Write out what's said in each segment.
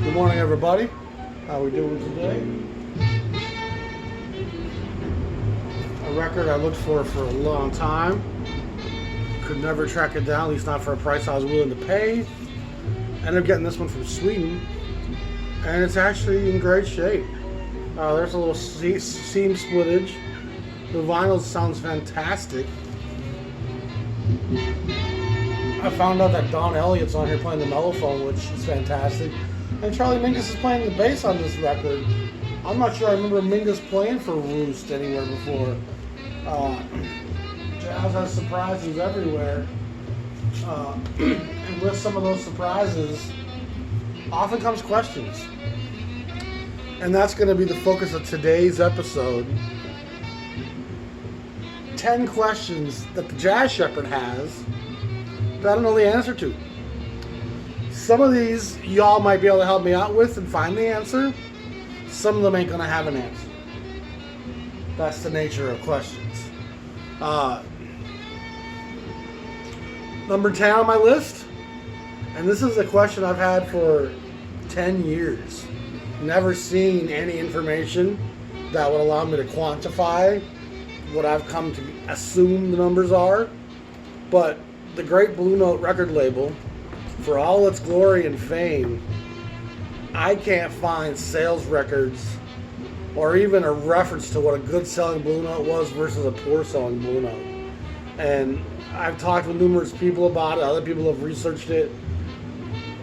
Good morning, everybody. How we doing today? A record I looked for a long time. Could never track it down, at least not for a price I was willing to pay. Ended up getting this one from Sweden, and it's actually in great shape. There's a little seam splittage. The vinyl sounds fantastic. I found out that Don Elliott's on here playing the mellophone, which is fantastic. And Charlie Mingus is playing the bass on this record. I'm not sure I remember Mingus playing for Roost anywhere before. Jazz has surprises everywhere. And with some of those surprises, often comes questions. And that's going to be the focus of today's episode. 10 questions that the Jazz Shepherd has that I don't know the answer to. Some of these y'all might be able to help me out with and find the answer. Some of them ain't gonna have an answer. That's the nature of questions. Number 10 on my list, and this is a question I've had for 10 years. Never seen any information that would allow me to quantify what I've come to assume the numbers are. But the great Blue Note record label, for all its glory and fame, I can't find sales records or even a reference to what a good selling Blue Note was versus a poor selling Blue Note. And I've talked with numerous people about it. Other people have researched it.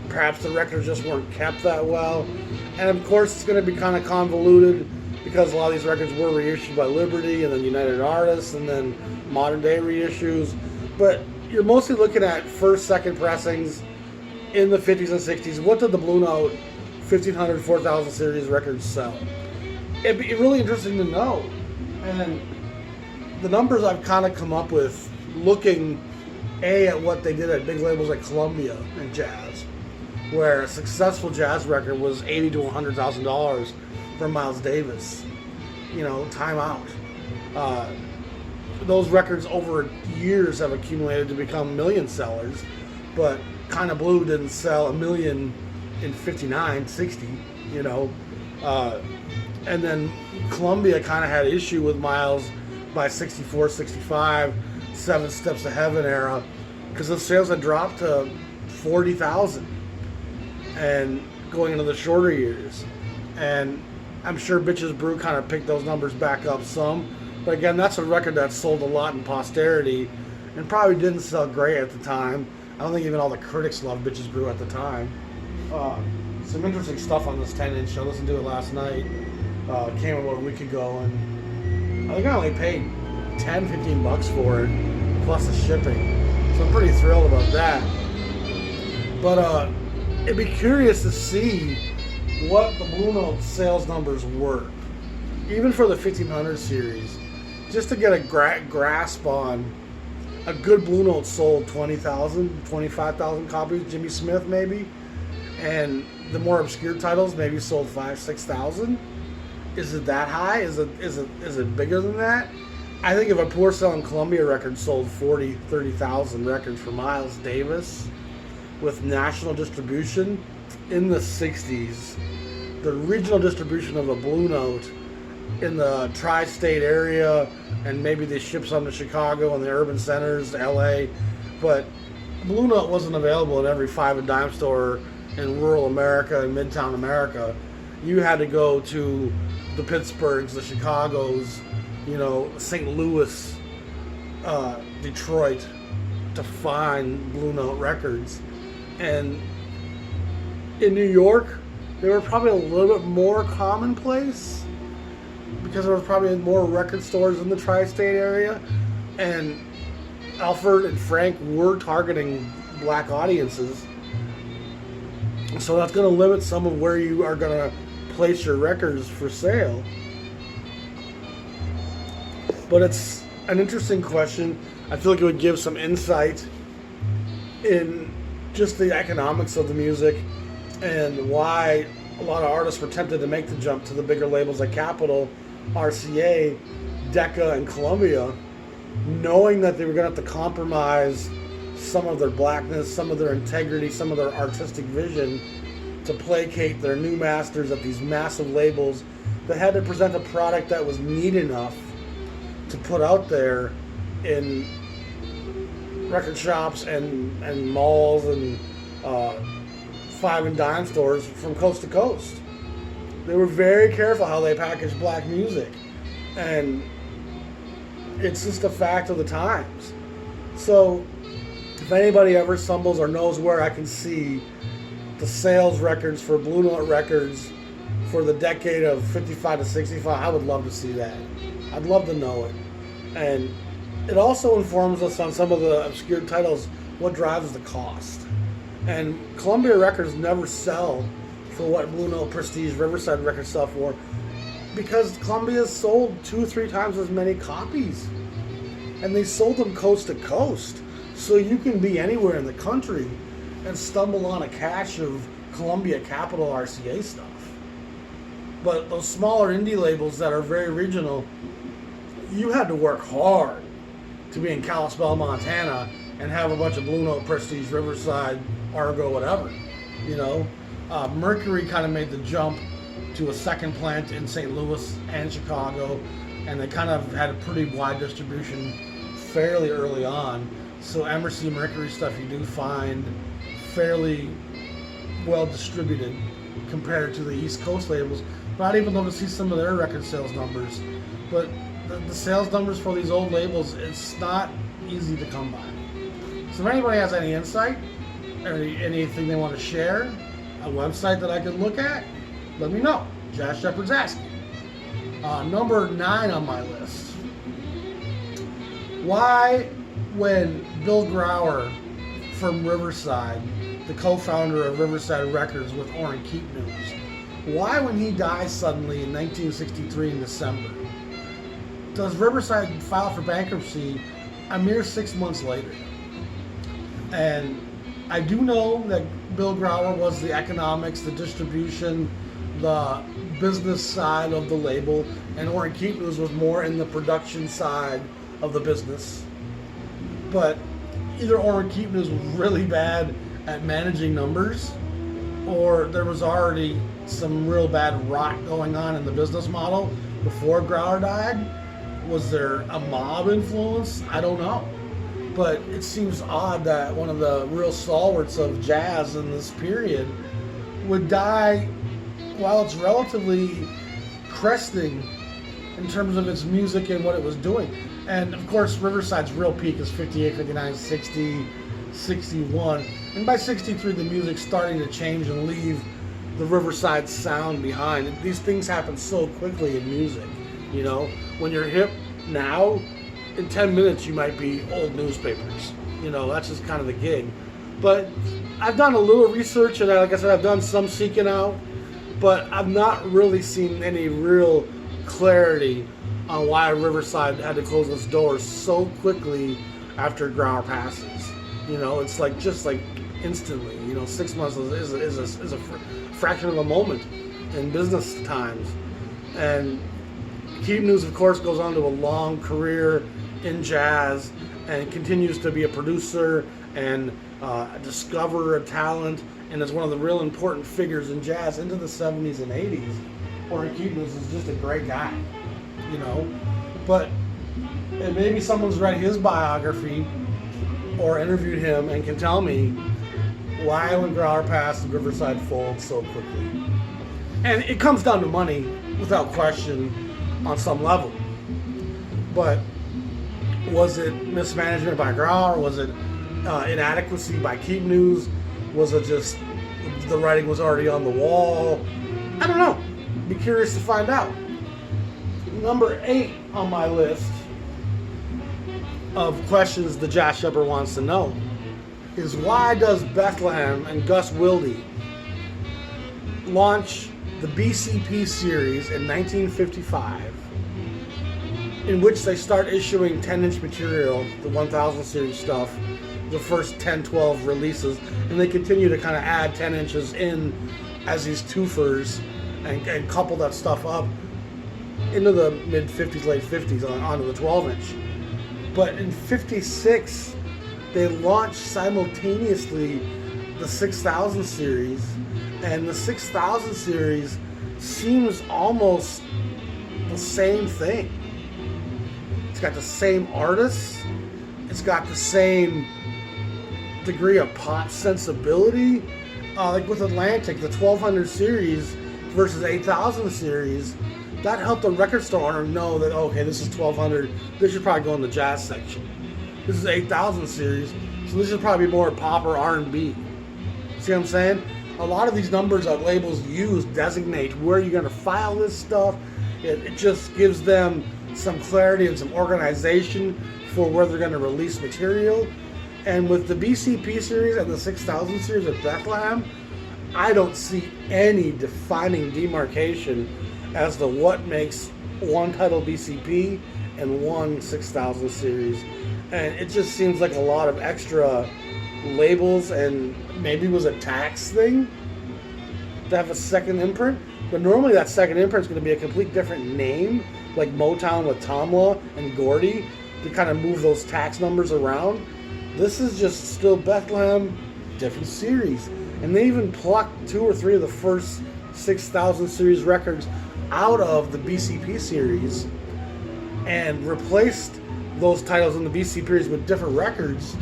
Perhaps the records just weren't kept that well. And of course it's going to be kind of convoluted because a lot of these records were reissued by Liberty and then United Artists and then modern day reissues. But you're mostly looking at first, second pressings in the 50s and 60s. What did the Blue Note 1500, 4000 series records sell? It'd be really interesting to know. And the numbers I've kind of come up with looking at what they did at big labels like Columbia and Jazz, where a successful jazz record was $80,000 to $100,000 for Miles Davis. Time out. Those records over years have accumulated to become million sellers, but Kinda Blue didn't sell a million in 59, 60, and then Columbia kind of had issue with Miles by 64, 65, Seven Steps to Heaven era, because the sales had dropped to 40,000 and going into the shorter years. And I'm sure Bitches Brew kind of picked those numbers back up some. But again, that's a record that sold a lot in posterity and probably didn't sell great at the time. I don't think even all the critics loved Bitches Brew at the time. Some interesting stuff on this 10-inch. I listened to it last night. Came about a week ago, and I think I only paid $10-15 for it, plus the shipping. So I'm pretty thrilled about that. But it'd be curious to see what the Blue Note sales numbers were, even for the 1500 series, just to get a grasp on. A good Blue Note sold 20,000, 25,000 copies, Jimmy Smith maybe, and the more obscure titles maybe sold 5,000, 6,000. Is it that high? Is it bigger than that? I think if a poor selling Columbia record sold 40,000, 30,000 records for Miles Davis with national distribution in the 60s, the regional distribution of a Blue Note in the tri-state area, and maybe they ship some to Chicago and the urban centers, LA, but Blue Note wasn't available in every five and dime store in rural America and midtown America. You had to go to the Pittsburghs, the Chicagos, St. Louis, Detroit to find Blue Note records. And in New York, they were probably a little bit more commonplace because there was probably more record stores in the tri-state area, and Alfred and Frank were targeting black audiences, so that's going to limit some of where you are going to place your records for sale. But it's an interesting question. I feel like it would give some insight in just the economics of the music and why a lot of artists were tempted to make the jump to the bigger labels like Capitol, RCA, Decca, and Columbia, knowing that they were going to have to compromise some of their blackness, some of their integrity, some of their artistic vision to placate their new masters at these massive labels that had to present a product that was neat enough to put out there in record shops and malls and five and dime stores from coast to coast. They were very careful how they packaged black music, and it's just a fact of the times. So if anybody ever stumbles or knows where I can see the sales records for Blue Note Records for the decade of 55 to 65, I would love to see that. I'd love to know it. And it also informs us on some of the obscure titles, what drives the cost. And Columbia records never sell for what Blue Note, Prestige, Riverside records sell for, because Columbia sold 2 or 3 times as many copies. And they sold them coast to coast. So you can be anywhere in the country and stumble on a cache of Columbia Capital RCA stuff. But those smaller indie labels that are very regional, you had to work hard to be in Kalispell, Montana, and have a bunch of Blue Note, Prestige, Riverside, Argo, whatever. You know, Mercury kind of made the jump to a second plant in St. Louis and Chicago, and they kind of had a pretty wide distribution fairly early on. So Emerson Mercury stuff you do find fairly well distributed compared to the East Coast labels. But I'd even love to see some of their record sales numbers. But the sales numbers for these old labels, it's not easy to come by. So if anybody has any insight or anything they want to share, a website that I could look at, let me know. Jazz Shepherd's asking. Number 9 on my list. Why, when Bill Grauer from Riverside, the co-founder of Riverside Records with Orrin Keepnews, why, when he dies suddenly in 1963 in December, does Riverside file for bankruptcy a mere 6 months later? And I do know that Bill Grauer was the economics, the distribution, the business side of the label, and Orrin Keepnews was more in the production side of the business. But either Orrin Keepnews was really bad at managing numbers, or there was already some real bad rot going on in the business model before Grauer died. Was there a mob influence? I don't know. But it seems odd that one of the real stalwarts of jazz in this period would die while it's relatively cresting in terms of its music and what it was doing. And of course, Riverside's real peak is 58, 59, 60, 61. And by 63, the music's starting to change and leave the Riverside sound behind. And these things happen so quickly in music. You know, when you're hip now, in 10 minutes you might be old newspapers. You know, that's just kind of the gig. But I've done a little research, and like I said, I've done some seeking out, but I've not really seen any real clarity on why Riverside had to close its doors so quickly after Grauer passes. You know, it's like just like instantly. You know, 6 months is a fraction of a moment in business times. And Keepnews, of course, goes on to a long career in jazz and continues to be a producer and a discoverer of talent, and is one of the real important figures in jazz into the 70s and 80s. Orrin Keepnews is just a great guy, you know. But and maybe someone's read his biography or interviewed him and can tell me why, when Grauer passed, Riverside folded so quickly. And it comes down to money, without question, on some level. But was it mismanagement by Grauer? Was it inadequacy by Keepnews? Was it just the writing was already on the wall? I don't know. Be curious to find out. Number 8 on my list of questions the Jazz Shepherd wants to know is, why does Bethlehem and Gus Wilde launch the BCP series in 1955, in which they start issuing 10-inch material, the 1000 series stuff, the first 10, 12 releases, and they continue to kind of add 10 inches in as these twofers and couple that stuff up into the mid-50s, late 50s onto the 12-inch. But in 56, they launched simultaneously the 6000 series And the 6000 series seems almost the same thing. It's got the same artists. It's got the same degree of pop sensibility. Like with Atlantic, the 1200 series versus 8000 series, that helped the record store owner know that, okay, this is 1200, this should probably go in the jazz section. This is 8000 series, so this should probably be more pop or R&B. See what I'm saying? A lot of these numbers that labels use designate where you're going to file this stuff. It just gives them some clarity and some organization for where they're going to release material. And with the BCP series and the 6000 series at Bethlehem, I don't see any defining demarcation as to what makes one title BCP and one 6000 series. And it just seems like a lot of extra labels, and maybe it was a tax thing to have a second imprint. But normally that second imprint is going to be a complete different name, like Motown with Tamla and Gordy, to kind of move those tax numbers around. This is just still Bethlehem, different series. And they even plucked 2 or 3 of the first 6000 series records out of the BCP series and replaced those titles in the BCP series with different records,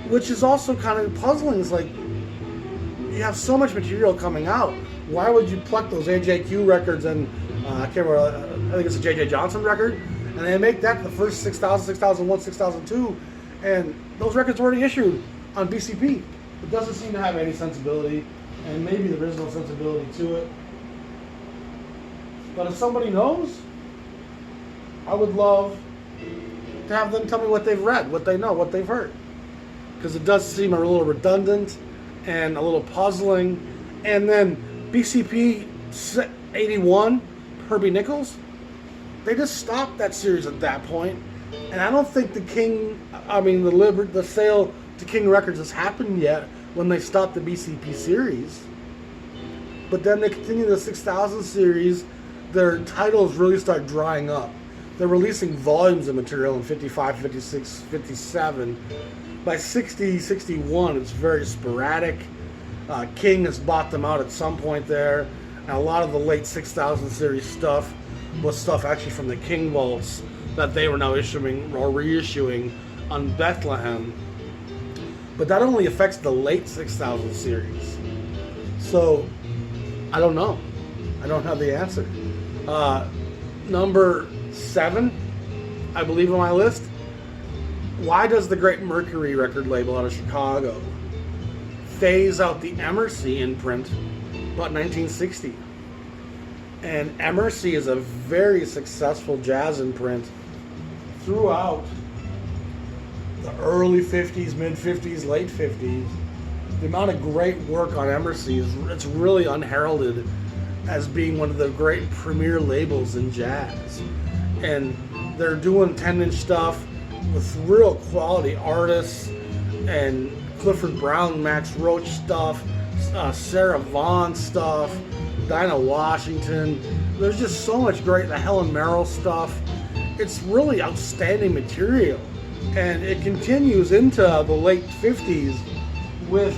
which is also kind of puzzling. It's like, you have so much material coming out. Why would you pluck those AJQ records and I can't remember, I think it's a JJ Johnson record, and they make that the first 6000, 6001, 6002, and those records were already issued on BCP. It doesn't seem to have any sensibility, and maybe there is no sensibility to it. But if somebody knows, I would love to have them tell me what they've read, what they know, what they've heard. Because it does seem a little redundant and a little puzzling. And then BCP 81, Herbie Nichols, they just stopped that series at that point. And I don't think the sale to King Records has happened yet when they stopped the BCP series. But then they continue the 6000 series, their titles really start drying up. They're releasing volumes of material in 55, 56, 57. By 60, 61, it's very sporadic. King has bought them out at some point there. And a lot of the late 6000 series stuff was stuff actually from the King vaults that they were now issuing or reissuing on Bethlehem. But that only affects the late 6000 series. So, I don't know. I don't have the answer. Number 7, I believe on my list. Why does the Great Mercury record label out of Chicago phase out the Emercy imprint about 1960? And Emercy is a very successful jazz imprint throughout the early 50s, mid 50s, late 50s. The amount of great work on Emercy it's really unheralded as being one of the great premier labels in jazz. And they're doing 10-inch stuff with real quality artists, and Clifford Brown, Max Roach stuff, Sarah Vaughan stuff, Dinah Washington. There's just so much great, the Helen Merrill stuff. It's really outstanding material. And it continues into the late 50s with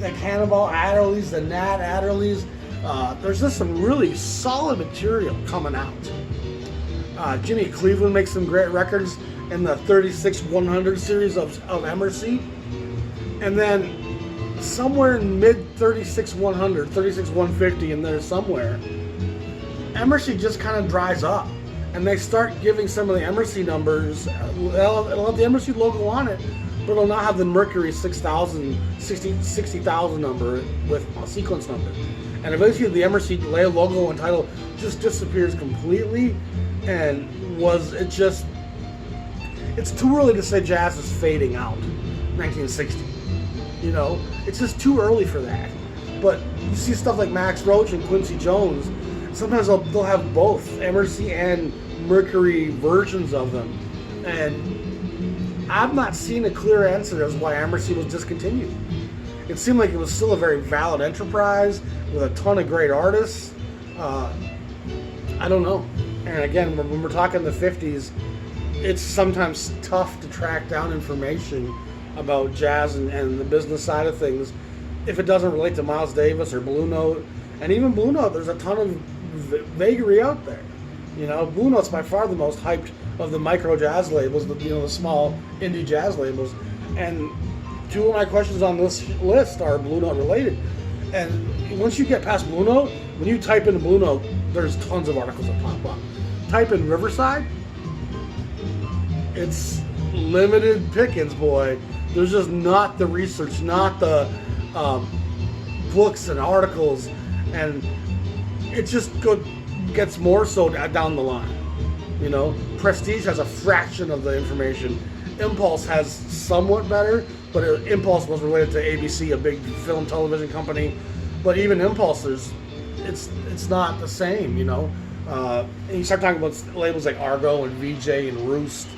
the Cannonball Adderleys, the Nat Adderleys. There's just some really solid material coming out. Jimmy Cleveland makes some great records in the 36-100 series of Emercy. And then somewhere in mid 36-100, 36-150 in there somewhere, Emercy just kind of dries up. And they start giving some of the Emercy numbers, it'll have the Emercy logo on it, but it'll not have the Mercury 60,000 number with a sequence number. And eventually the Emercy logo and title just disappears completely. And it's too early to say jazz is fading out, 1960. You know, it's just too early for that. But you see stuff like Max Roach and Quincy Jones, sometimes they'll have both Emercy and Mercury versions of them. And I've not seen a clear answer as why Emercy was discontinued. It seemed like it was still a very valid enterprise with a ton of great artists. I don't know. And again, when we're talking the 50s, it's sometimes tough to track down information about jazz and the business side of things if it doesn't relate to Miles Davis or Blue Note. And even Blue Note, there's a ton of vagary out there. You know, Blue Note's by far the most hyped of the micro jazz labels, the small indie jazz labels. And two of my questions on this list are Blue Note related. And once you get past Blue Note, when you type in Blue Note, there's tons of articles that pop up. Type in Riverside, it's limited pickings, boy. There's just not the research, not the books and articles, and it just gets more so down the line. You know, Prestige has a fraction of the information. Impulse has somewhat better, but Impulse was related to ABC, a big film television company. But even Impulse, it's not the same, you know. And you start talking about labels like Argo and VJ and Roost.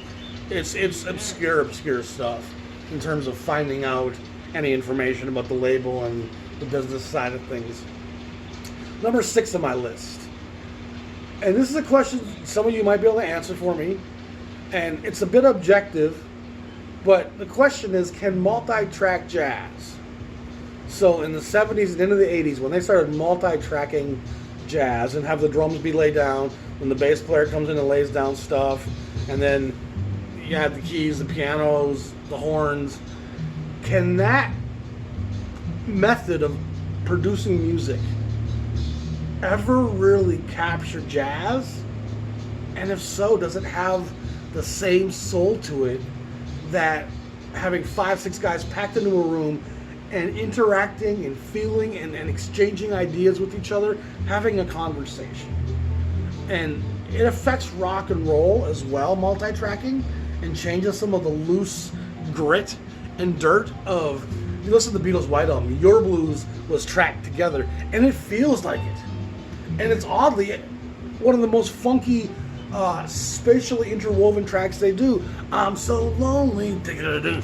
It's obscure stuff in terms of finding out any information about the label and the business side of things. Number 6 on my list. And this is a question some of you might be able to answer for me. And it's a bit objective, but the question is, can multi-track jazz? So in the 70s and into the 80s, when they started multi-tracking jazz and have the drums be laid down, when the bass player comes in and lays down stuff, and then you have the keys, the pianos, the horns, can that method of producing music ever really capture jazz? And if so, does it have the same soul to it that having 5-6 guys packed into a room and interacting and feeling and exchanging ideas with each other, having a conversation? And it affects rock and roll as well, multi-tracking, and changes some of the loose grit and dirt of, you listen to the Beatles' White Album, Your Blues was tracked together, and it feels like it. And it's oddly one of the most funky, spatially interwoven tracks they do. I'm so lonely. The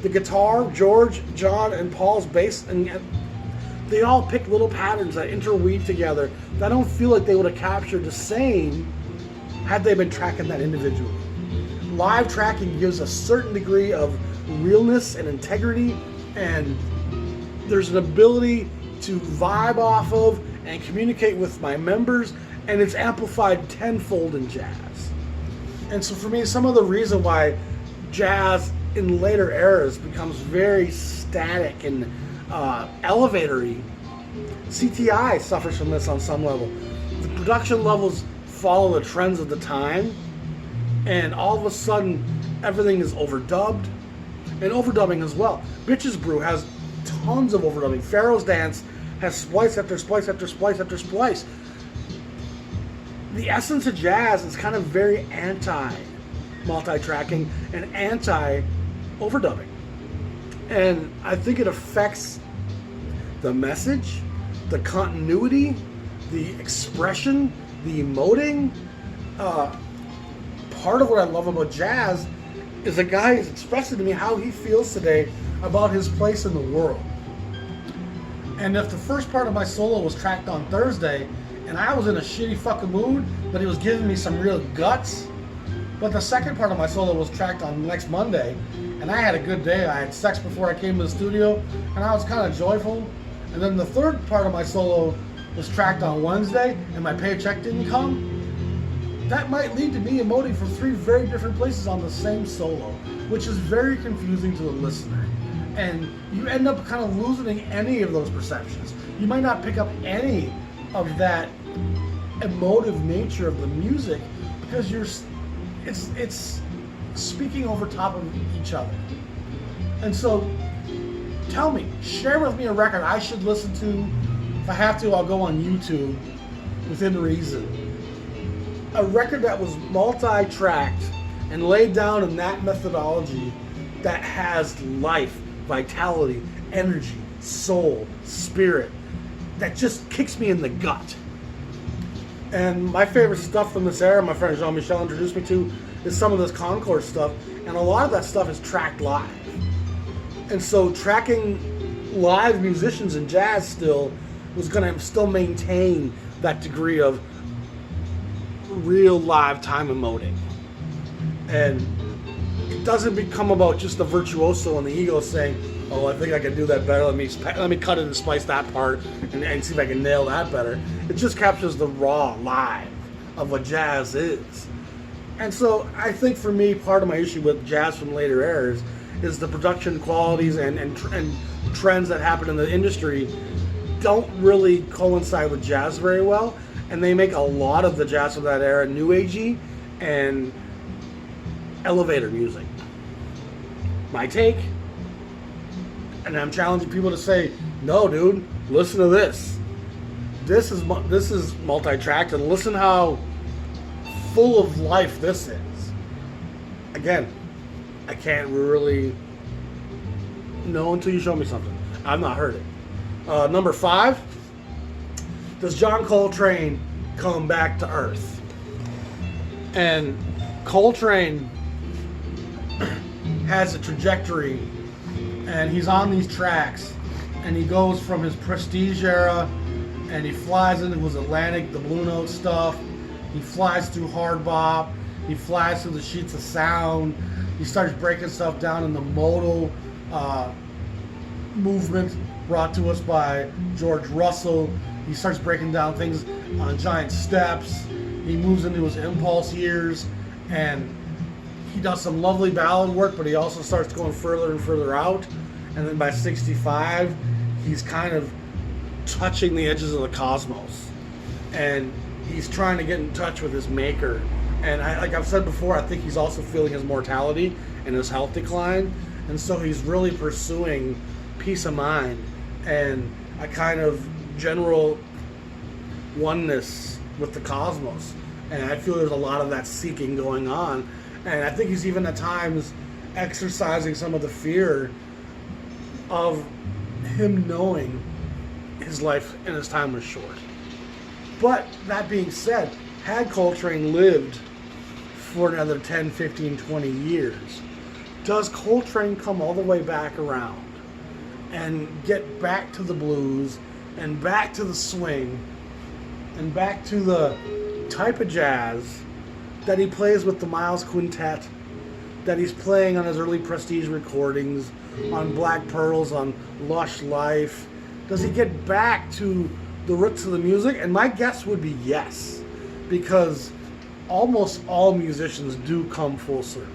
guitar, George, John, and Paul's bass, and they all pick little patterns that interweave together that I don't feel like they would have captured the same had they been tracking that individually. Live tracking gives a certain degree of realness and integrity, and there's an ability to vibe off of and communicate with my members, and it's amplified tenfold in jazz. And so for me, some of the reason why jazz in later eras becomes very static and elevatory, CTI suffers from this on some level. The production levels follow the trends of the time, and all of a sudden everything is overdubbed, and overdubbing as well. Bitches Brew has tons of overdubbing. Pharaoh's Dance has splice after splice after splice after splice. The essence of jazz is kind of very anti-multi-tracking and anti-overdubbing. And I think it affects the message, the continuity, the expression, the emoting. Part of what I love about jazz is a guy who's expressing to me how he feels today about his place in the world. And if the first part of my solo was tracked on Thursday and I was in a shitty fucking mood, but he was giving me some real guts, but the second part of my solo was tracked on next Monday and I had a good day, I had sex before I came to the studio and I was kind of joyful, and then the third part of my solo was tracked on Wednesday and my paycheck didn't come, that might lead to me emoting from 3 very different places on the same solo, which is very confusing to the listener. And you end up kind of losing any of those perceptions. You might not pick up any of that emotive nature of the music because it's speaking over top of each other. And so tell me, share with me a record I should listen to. If I have to, I'll go on YouTube within reason. A record that was multi-tracked and laid down in that methodology that has life, vitality, energy, soul, spirit, that just kicks me in the gut. And my favorite stuff from this era, my friend Jean-Michel introduced me to, is some of this Concourse stuff, and a lot of that stuff is tracked live. And so tracking live musicians in jazz still was going to still maintain that degree of real live time emoting. And it doesn't become about just the virtuoso and the ego saying, oh, I think I can do that better. Let me cut it and splice that part and see if I can nail that better. It just captures the raw, live of what jazz is. And so I think for me, part of my issue with jazz from later eras is the production qualities and trends that happen in the industry don't really coincide with jazz very well. And they make a lot of the jazz of that era new agey and elevator music. My take. And I'm challenging people to say, no, dude, listen to this. This is multi-tracked, and listen how full of life this is. Again, I can't really know until you show me something. I've not heard it. Number 5, does John Coltrane come back to earth? And Coltrane has a trajectory, and he's on these tracks, and he goes from his Prestige era, and he flies into his Atlantic, the Blue Note stuff. He flies through hard bop. He flies through the sheets of sound. He starts breaking stuff down in the modal movement brought to us by George Russell. He starts breaking down things on giant steps. He moves into his impulse years, and he does some lovely ballad work, but he also starts going further and further out. And then by 65, he's kind of touching the edges of the cosmos. And he's trying to get in touch with his maker. And like I've said before, I think he's also feeling his mortality and his health decline. And so he's really pursuing peace of mind and a kind of general oneness with the cosmos. And I feel there's a lot of that seeking going on. And I think he's even at times exercising some of the fear of him knowing his life and his time was short. But that being said, had Coltrane lived for another 10, 15, 20 years, does Coltrane come all the way back around and get back to the blues and back to the swing and back to the type of jazz that he plays with the Miles Quintet, that he's playing on his early Prestige recordings, on Black Pearls, on Lush Life? Does he get back to the roots of the music? And my guess would be yes, because almost all musicians do come full circle.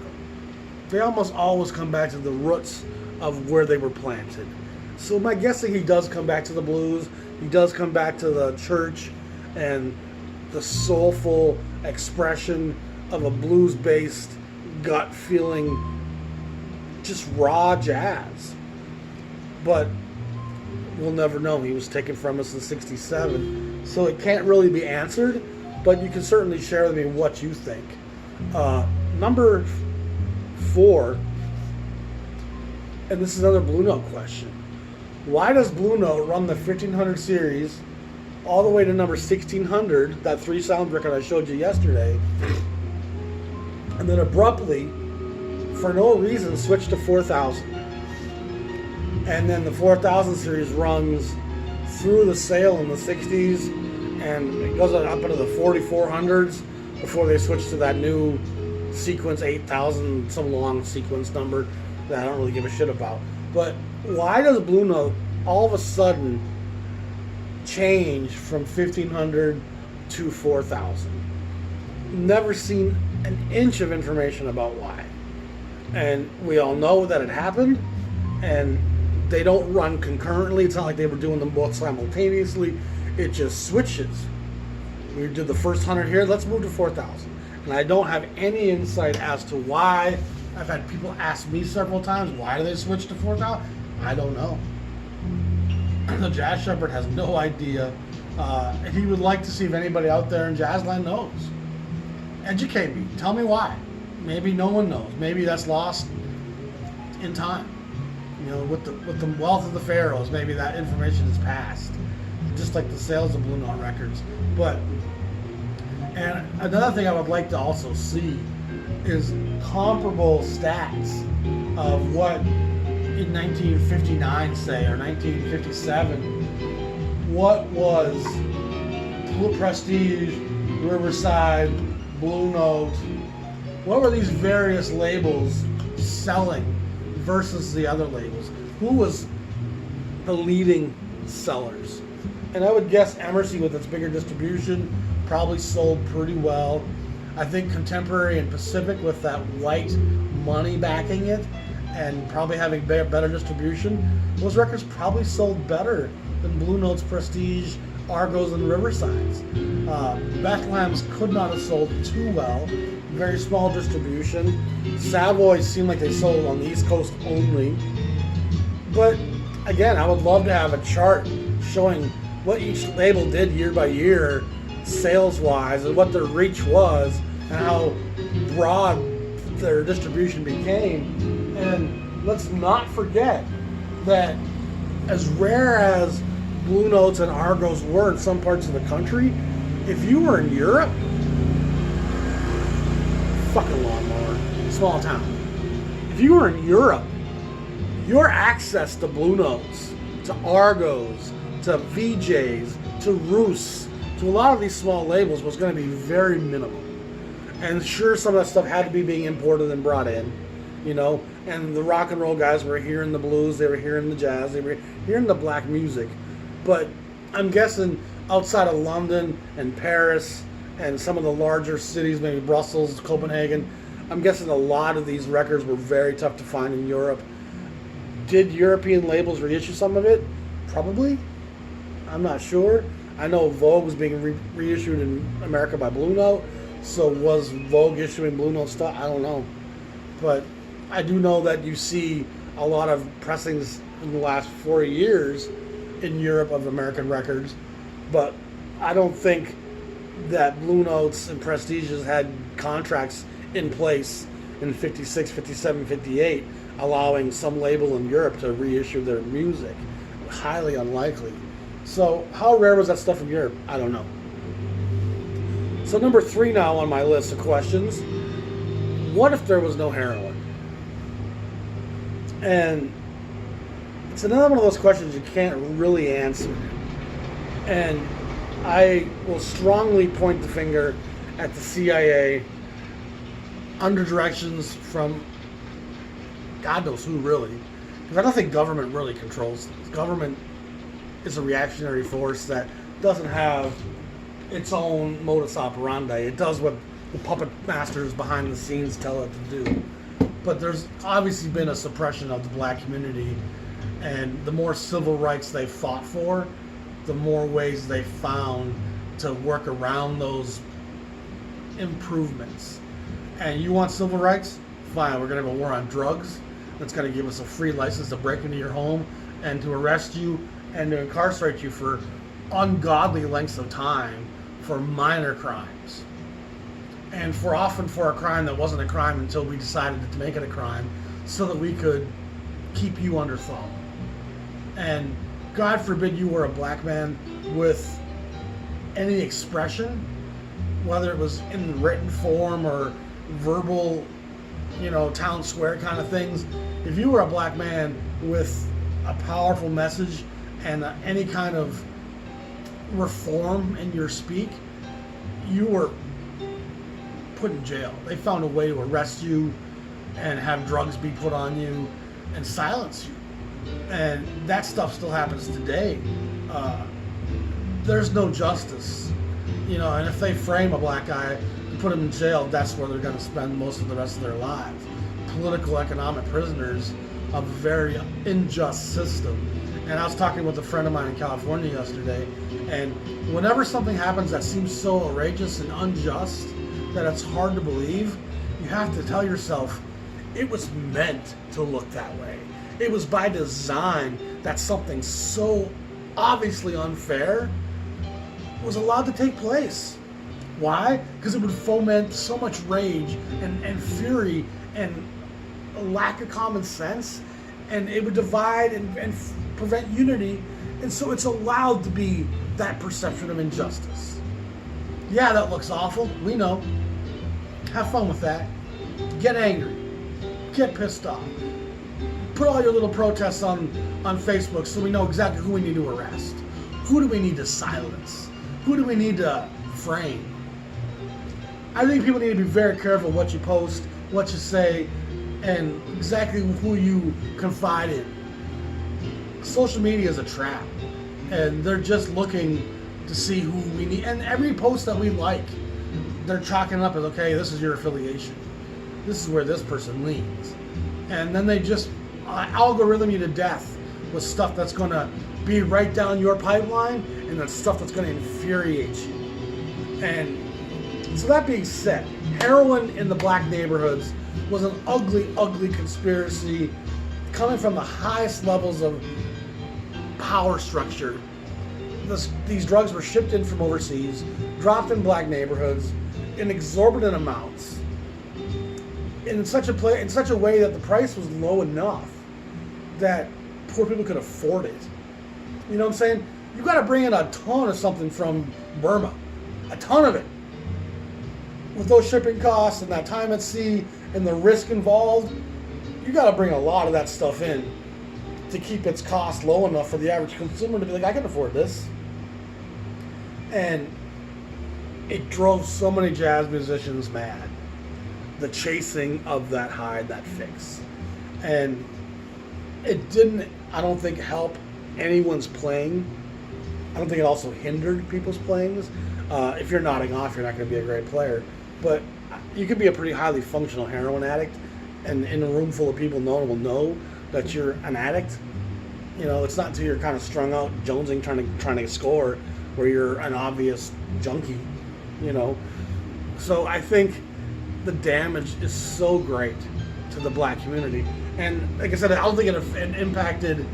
They almost always come back to the roots of where they were planted. So my guessing, he does come back to the blues, he does come back to the church and the soulful expression of a blues-based, gut-feeling, just raw jazz. But we'll never know. He was taken from us in 67. So it can't really be answered, but you can certainly share with me what you think. Number 4, and this is another Blue Note question. Why does Blue Note run the 1500 series all the way to number 1600, that 3-sound record I showed you yesterday, and then abruptly, for no reason, switch to 4000? And then the 4000 series runs through the sale in the 60s, and it goes up into the 4400s before they switch to that new sequence 8000, some long sequence number that I don't really give a shit about. But why does Blue Note all of a sudden change from 1500 to 4000? Never seen an inch of information about why. And we all know that it happened, and they don't run concurrently. It's not like they were doing them both simultaneously. It just switches. We did the first 100 here, let's move to 4000. And I don't have any insight as to why. I've had people ask me several times, why do they switch to 4000? I don't know. The Jazz Shepherd has no idea. He would like to see if anybody out there in Jazzland knows. Educate me. Tell me why. Maybe no one knows. Maybe that's lost in time. You know, with the wealth of the pharaohs, maybe that information is passed. Just like the sales of Blue Note records. And another thing I would like to also see is comparable stats of what in 1959, say, or 1957, what was Prestige, Riverside, Blue Note, what were these various labels selling versus the other labels? Who was the leading sellers? And I would guess Emerson, with its bigger distribution, probably sold pretty well. I think Contemporary and Pacific, with that white money backing it and probably having better distribution, those records probably sold better than Blue Note's Prestige, Argos, and Riverside's. Bethlehem's could not have sold too well. Very small distribution. Savoys seemed like they sold on the East Coast only. But again, I would love to have a chart showing what each label did year by year, sales-wise, and what their reach was, and how broad their distribution became. And let's not forget that as rare as Blue Notes and Argos were in some parts of the country, if you were in Europe, fucking lawnmower, small town. If you were in Europe, your access to Blue Notes, to Argos, to VJs, to Roos, to a lot of these small labels was going to be very minimal. And sure, some of that stuff had to be being imported and brought in, you know, and the rock and roll guys were hearing the blues, they were hearing the jazz, they were hearing the black music. But I'm guessing outside of London and Paris and some of the larger cities, maybe Brussels, Copenhagen, I'm guessing a lot of these records were very tough to find in Europe. Did European labels reissue some of it? Probably. I'm not sure. I know Vogue was being reissued in America by Blue Note, so was Vogue issuing Blue Note stuff? I don't know. But I do know that you see a lot of pressings in the last 4 years in Europe of American records, but I don't think that Blue Notes and Prestiges had contracts in place in 56, 57, 58 allowing some label in Europe to reissue their music. Highly unlikely. So how rare was that stuff in Europe? I don't know. So number 3 now on my list of questions, what if there was no heroin? And it's another one of those questions you can't really answer. And I will strongly point the finger at the CIA under directions from God knows who, really. Because I don't think government really controls things. Government is a reactionary force that doesn't have its own modus operandi. It does what the puppet masters behind the scenes tell it to do. But there's obviously been a suppression of the black community, and the more civil rights they fought for, the more ways they found to work around those improvements. And you want civil rights? Fine, we're going to have a war on drugs. That's going to give us a free license to break into your home and to arrest you and to incarcerate you for ungodly lengths of time for minor crimes. And often for a crime that wasn't a crime until we decided to make it a crime so that we could keep you under thumb. And God forbid you were a black man with any expression, whether it was in written form or verbal, town square kind of things. If you were a black man with a powerful message and any kind of reform in your speak, you were put in jail. They found a way to arrest you and have drugs be put on you and silence you. And that stuff still happens today. There's no justice, and if they frame a black guy and put him in jail, that's where they're going to spend most of the rest of their lives. Political, economic prisoners of a very unjust system. And I was talking with a friend of mine in California yesterday, and whenever something happens that seems so outrageous and unjust that it's hard to believe, you have to tell yourself, it was meant to look that way. It was by design that something so obviously unfair was allowed to take place. Why? Because it would foment so much rage and fury and a lack of common sense, and it would divide and prevent unity, and so it's allowed to be that perception of injustice. Yeah, that looks awful. We know. Have fun with that. Get angry. Get pissed off. Put all your little protests on Facebook so we know exactly who we need to arrest. Who do we need to silence? Who do we need to frame? I think people need to be very careful what you post, what you say, and exactly who you confide in. Social media is a trap, and they're just looking to see who we need. And every post that we like, they're chalking up as, okay, this is your affiliation. This is where this person leans. And then they just algorithm you to death with stuff that's going to be right down your pipeline, and then stuff that's going to infuriate you. And so that being said, heroin in the black neighborhoods was an ugly, ugly conspiracy coming from the highest levels of power structure. These drugs were shipped in from overseas, dropped in black neighborhoods in exorbitant amounts, in such a way that the price was low enough that poor people could afford it. You know what I'm saying? You got to bring in a ton of something from Burma, a ton of it. With those shipping costs and that time at sea and the risk involved, you got to bring a lot of that stuff in to keep its cost low enough for the average consumer to be like, I can afford this. And it drove so many jazz musicians mad. The chasing of that high, that fix. And it didn't, I don't think, help anyone's playing. I don't think it also hindered people's playings. If you're nodding off, you're not going to be a great player. But you could be a pretty highly functional heroin addict, and in a room full of people, no one will know that you're an addict. You know, it's not until you're kind of strung out, jonesing, trying to score, where you're an obvious junkie. You know, so I think the damage is so great to the black community, and like I said, I don't think it impacted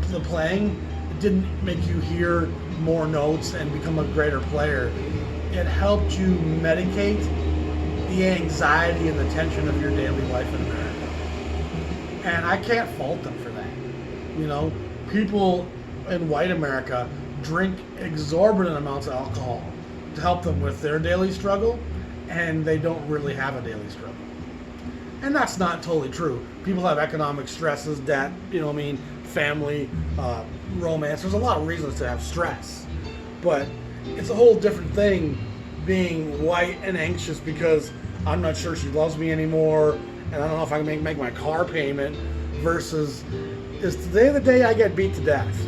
the playing. It didn't make you hear more notes and become a greater player. It helped you medicate the anxiety and the tension of your daily life in America. And I can't fault them for that. You know, people in white America drink exorbitant amounts of alcohol to help them with their daily struggle, and they don't really have a daily struggle. And that's not totally true. People have economic stresses, debt, you know what I mean, family, romance. There's a lot of reasons to have stress. But it's a whole different thing being white and anxious because I'm not sure she loves me anymore, and I don't know if I can make my car payment, versus, is today the day I get beat to death?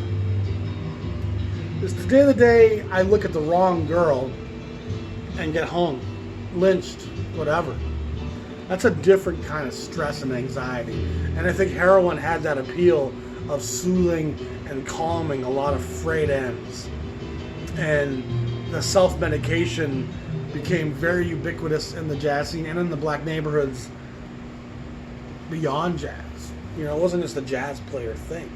Is today the day I look at the wrong girl and get hung, lynched, whatever? That's a different kind of stress and anxiety. And I think heroin had that appeal of soothing and calming a lot of frayed ends. And the self-medication became very ubiquitous in the jazz scene and in the black neighborhoods beyond jazz. You know, it wasn't just a jazz player thing.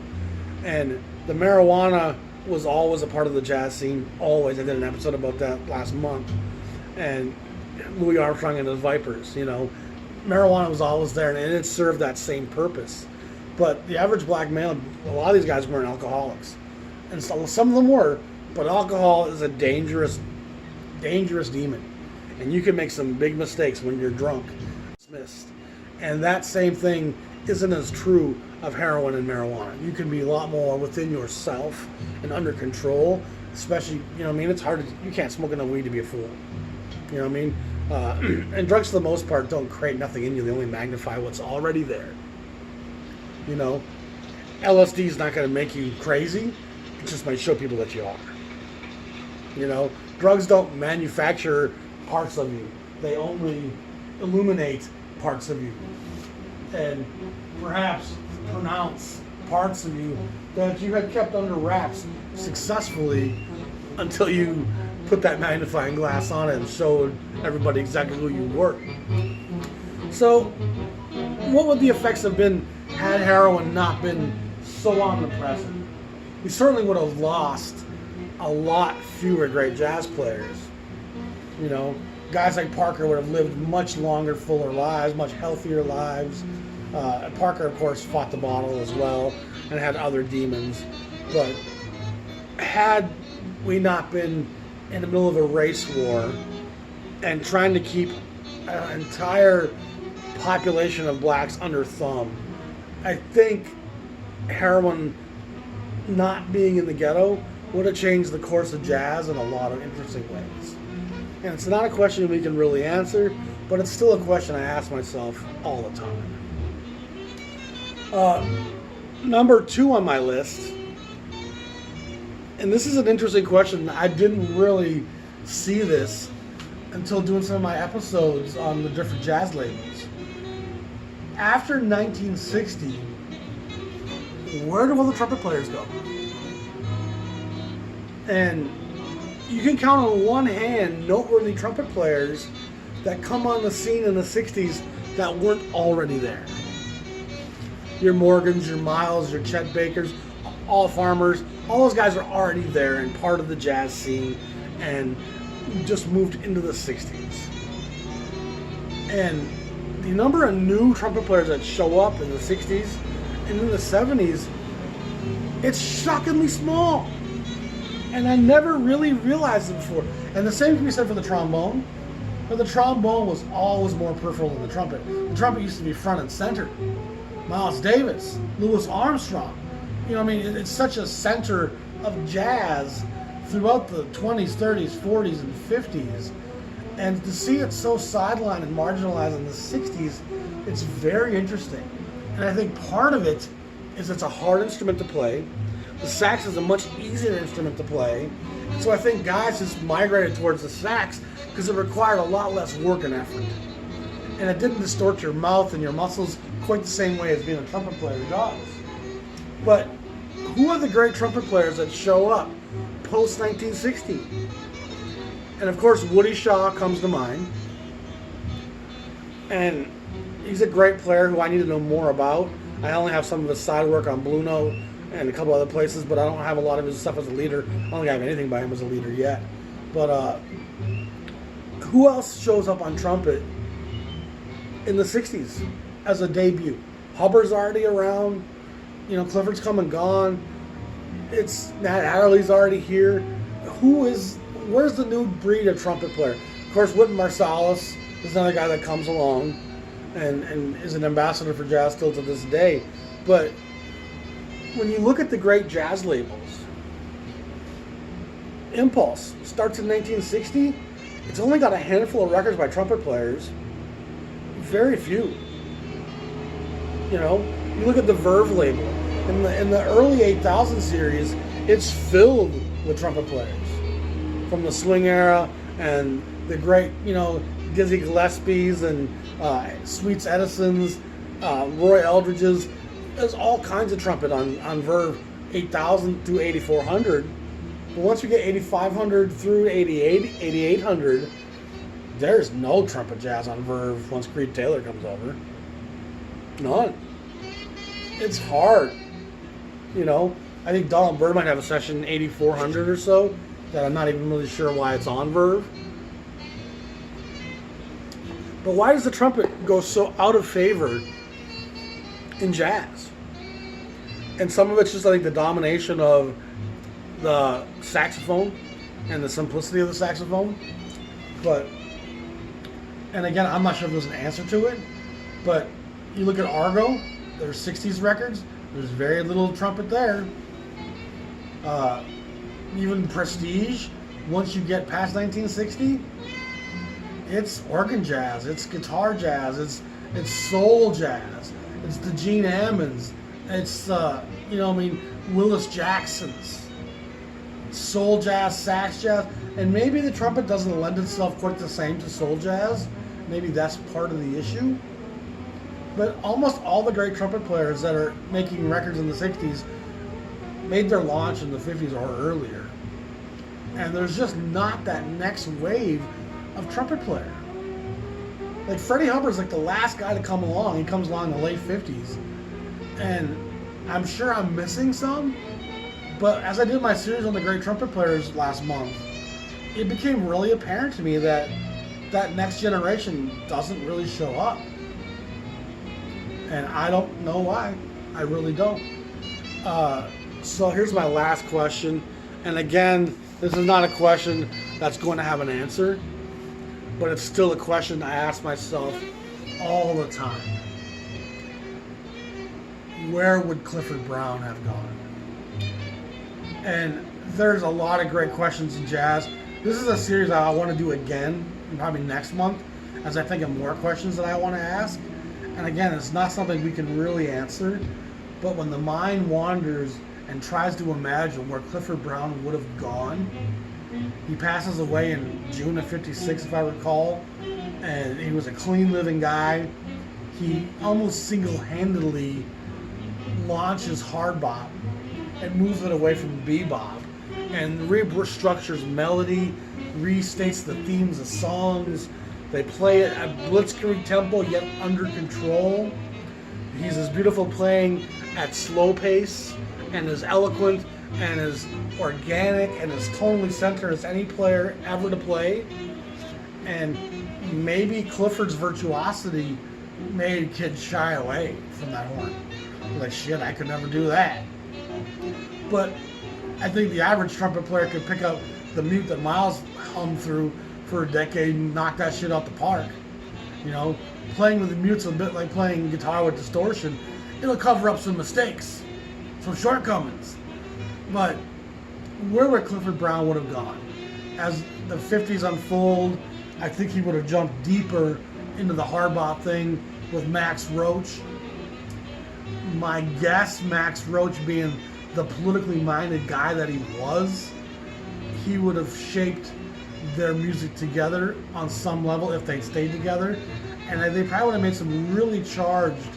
And the marijuana was always a part of the jazz scene, always. I did an episode about that last month. And Louis Armstrong and his Vipers, you know, marijuana was always there, and it served that same purpose. But the average black male, a lot of these guys weren't alcoholics. And so, some of them were, but alcohol is a dangerous, dangerous demon. And you can make some big mistakes when you're drunk. Dismissed. And that same thing isn't as true of heroin and marijuana. You can be a lot more within yourself and under control, especially, you know what I mean? It's hard to, you can't smoke enough weed to be a fool. You know what I mean? And drugs, for the most part, don't create nothing in you. They only magnify what's already there. You know, LSD is not going to make you crazy. It just might show people that you are. You know, drugs don't manufacture parts of you. They only illuminate parts of you. And perhaps pronounce parts of you that you had kept under wraps successfully until you put that magnifying glass on it and showed everybody exactly who you were. So, what would the effects have been had heroin not been so omnipresent? We certainly would have lost a lot fewer great jazz players. You know, guys like Parker would have lived much longer, fuller lives, much healthier lives. Parker, of course, fought the bottle as well and had other demons. But had we not been in the middle of a race war and trying to keep an entire population of blacks under thumb, I think heroin not being in the ghetto would have changed the course of jazz in a lot of interesting ways. And it's not a question we can really answer, but it's still a question I ask myself all the time. Number 2 on my list, and this is an interesting question. I didn't really see this until doing some of my episodes on the different jazz labels. After 1960, where do all the trumpet players go? And you can count on one hand noteworthy trumpet players that come on the scene in the 60s that weren't already there. Your Morgans, your Miles, your Chet Bakers, all Farmers, all those guys are already there and part of the jazz scene and just moved into the 60s. And the number of new trumpet players that show up in the 60s and in the 70s, it's shockingly small. And I never really realized it before. And the same can be said for the trombone. But the trombone was always more peripheral than the trumpet. The trumpet used to be front and center. Miles Davis, Louis Armstrong. You know, I mean, it's such a center of jazz throughout the 20s, 30s, 40s, and 50s. And to see it so sidelined and marginalized in the 60s, it's very interesting. And I think part of it is it's a hard instrument to play. The sax is a much easier instrument to play. So I think guys just migrated towards the sax because it required a lot less work and effort. And it didn't distort your mouth and your muscles quite the same way as being a trumpet player does. But who are the great trumpet players that show up post-1960? And of course, Woody Shaw comes to mind. And he's a great player who I need to know more about. I only have some of his side work on Blue Note and a couple other places, but I don't have a lot of his stuff as a leader. I don't think I have anything by him as a leader yet. But who else shows up on trumpet in the 60s as a debut? Hubbard's already around. You know, Clifford's come and gone. It's Nat Adderley's already here. Where's the new breed of trumpet player? Of course, Wynton Marsalis is another guy that comes along and is an ambassador for jazz still to this day. But when you look at the great jazz labels, Impulse starts in 1960. It's only got a handful of records by trumpet players. Very few. You know, you look at the Verve label. In the early 8000 series, it's filled with trumpet players from the swing era and the great, you know, Dizzy Gillespie's and Sweets Edison's, Roy Eldridge's. There's all kinds of trumpet on Verve 8000 through 8400. But once you get 8500 through 8800, there's no trumpet jazz on Verve once Creed Taylor comes over. None. It's hard. You know, I think Donald Byrd might have a session 8400 or so that I'm not even really sure why it's on Verve. But why does the trumpet go so out of favor in jazz? And some of it's just, I think, the domination of the saxophone and the simplicity of the saxophone. But, and again, I'm not sure if there's an answer to it, but you look at Argo, there's 60s records, there's very little trumpet there. Even Prestige, once you get past 1960, it's organ jazz, it's guitar jazz, it's soul jazz, it's the Gene Ammonds, it's you know, I mean, Willis Jackson's, soul jazz, sax jazz, and maybe the trumpet doesn't lend itself quite the same to soul jazz. Maybe that's part of the issue. But almost all the great trumpet players that are making records in the 60s made their launch in the 50s or earlier. And there's just not that next wave of trumpet player. Like Freddie Hubbard's like the last guy to come along. He comes along in the late 50s. And I'm sure I'm missing some. But as I did my series on the great trumpet players last month, it became really apparent to me that that next generation doesn't really show up. And I don't know why. I really don't. So here's my last question. And again, this is not a question that's going to have an answer, but it's still a question I ask myself all the time. Where would Clifford Brown have gone? And there's a lot of great questions in jazz. This is a series I want to do again, probably next month, as I think of more questions that I want to ask. And again, it's not something we can really answer, but when the mind wanders and tries to imagine where Clifford Brown would have gone, he passes away in June of '56, if I recall, and he was a clean living guy. He almost single-handedly launches hard bop and moves it away from bebop and restructures melody, restates the themes of songs. They play it at blitzkrieg tempo, yet under control. He's as beautiful playing at slow pace and as eloquent and as organic and as tonally centered as any player ever to play. And maybe Clifford's virtuosity made kids shy away from that horn. Like, shit, I could never do that. But I think the average trumpet player could pick up the mute that Miles hummed through for a decade and knock that shit out the park. You know, playing with the mute's a bit like playing guitar with distortion. It'll cover up some mistakes, some shortcomings. But where would Clifford Brown would have gone? As the 50s unfold, I think he would have jumped deeper into the hard bop thing with Max Roach. My guess, Max Roach being the politically minded guy that he was, he would have shaped their music together on some level if they stayed together. And they probably would have made some really charged,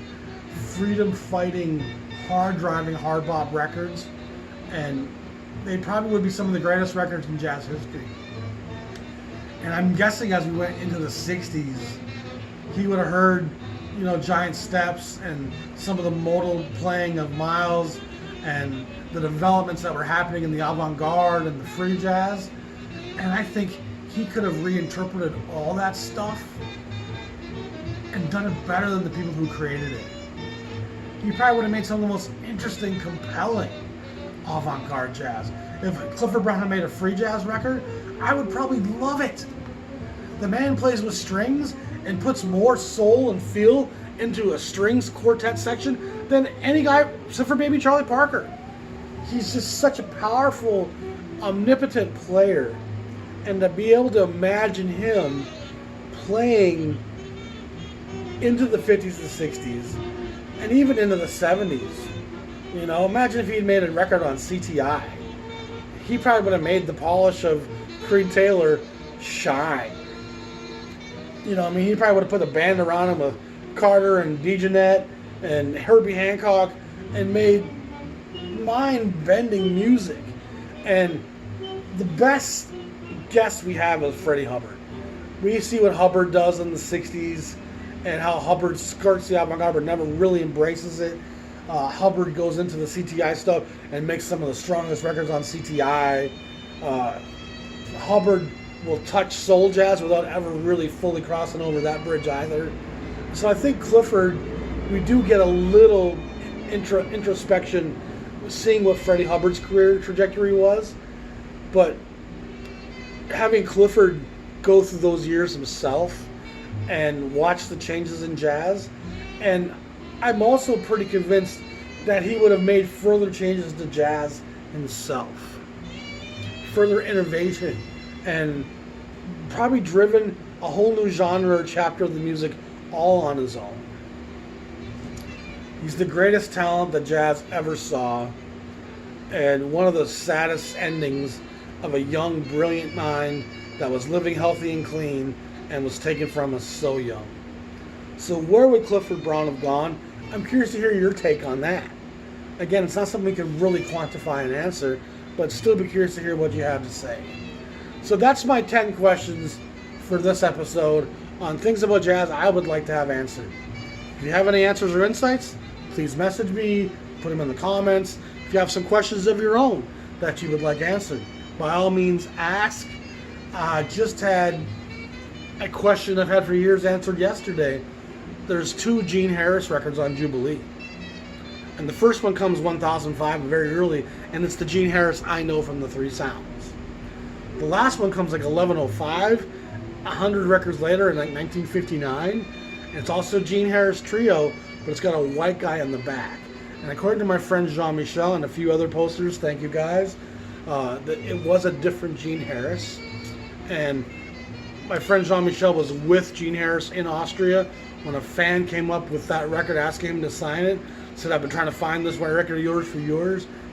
freedom-fighting, hard-driving, hard bop records. And they probably would be some of the greatest records in jazz history. And I'm guessing as we went into the 60s, he would have heard, you know, Giant Steps and some of the modal playing of Miles and the developments that were happening in the avant-garde and the free jazz. And I think he could have reinterpreted all that stuff and done it better than the people who created it. He probably would have made some of the most interesting, compelling avant-garde jazz. If Clifford Brown had made a free jazz record, I would probably love it. The man plays with strings and puts more soul and feel into a strings quartet section than any guy except for maybe Charlie Parker. He's just such a powerful, omnipotent player. And to be able to imagine him playing into the 50s and 60s and even into the 70s. You know, imagine if he'd made a record on CTI. He probably would have made the polish of Creed Taylor shine. You know, I mean, he probably would have put a band around him with Carter and DeJohnette and Herbie Hancock and made mind-bending music. And the best guest we have is Freddie Hubbard. We see what Hubbard does in the 60s and how Hubbard skirts the avant-garde but never really embraces it. Hubbard goes into the CTI stuff and makes some of the strongest records on CTI. Hubbard will touch soul jazz without ever really fully crossing over that bridge either. So I think Clifford, we do get a little introspection seeing what Freddie Hubbard's career trajectory was, but having Clifford go through those years himself and watch the changes in jazz, and I'm also pretty convinced that he would have made further changes to jazz himself, further innovation, and probably driven a whole new genre or chapter of the music all on his own. He's the greatest talent that jazz ever saw, and one of the saddest endings of a young, brilliant mind that was living healthy and clean and was taken from us so young. So where would Clifford Brown have gone? I'm curious to hear your take on that. Again, it's not something we can really quantify and answer, but still be curious to hear what you have to say. So that's my 10 questions for this episode on things about jazz I would like to have answered. If you have any answers or insights, please message me, put them in the comments. If you have some questions of your own that you would like answered, by all means ask. I just had a question I've had for years answered yesterday. There's 2 Gene Harris records on Jubilee. And the first one comes 1005, very early, and it's the Gene Harris I know from the 3 Sounds. The last one comes like 1105, 100 records later in like 1959. It's also Gene Harris Trio, but it's got a white guy in the back. And according to my friend Jean-Michel and a few other posters, thank you guys, it was a different Gene Harris. And my friend Jean-Michel was with Gene Harris in Austria when a fan came up with that record asking him to sign it, said, I've been trying to find this record of yours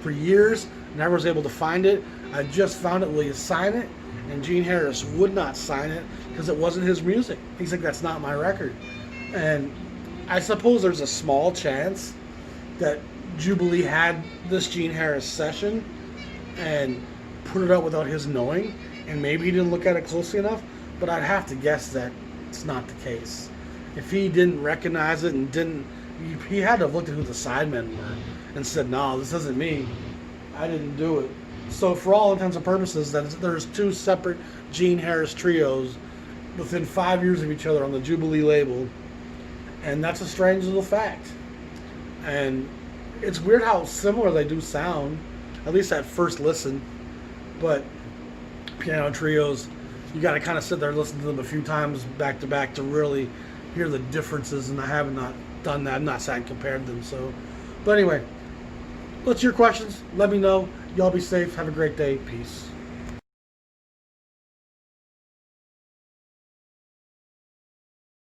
for years, never was able to find it. I just found it, will you sign it? And Gene Harris would not sign it because it wasn't his music. He's like, that's not my record. And I suppose there's a small chance that Jubilee had this Gene Harris session and put it out without his knowing, and maybe he didn't look at it closely enough, but I'd have to guess that it's not the case. If he didn't recognize it and he had to have looked at who the sidemen were and said, no, this isn't me. I didn't do it. So for all intents and purposes, there's two separate Gene Harris trios within 5 years of each other on the Jubilee label, and that's a strange little fact. And it's weird how similar they do sound, at least at first listen. But piano trios, you got to kind of sit there and listen to them a few times back to back to really hear the differences, and I have not done that. I'm not saying compared them. So, but anyway, what's your questions? Let me know. Y'all be safe. Have a great day. Peace.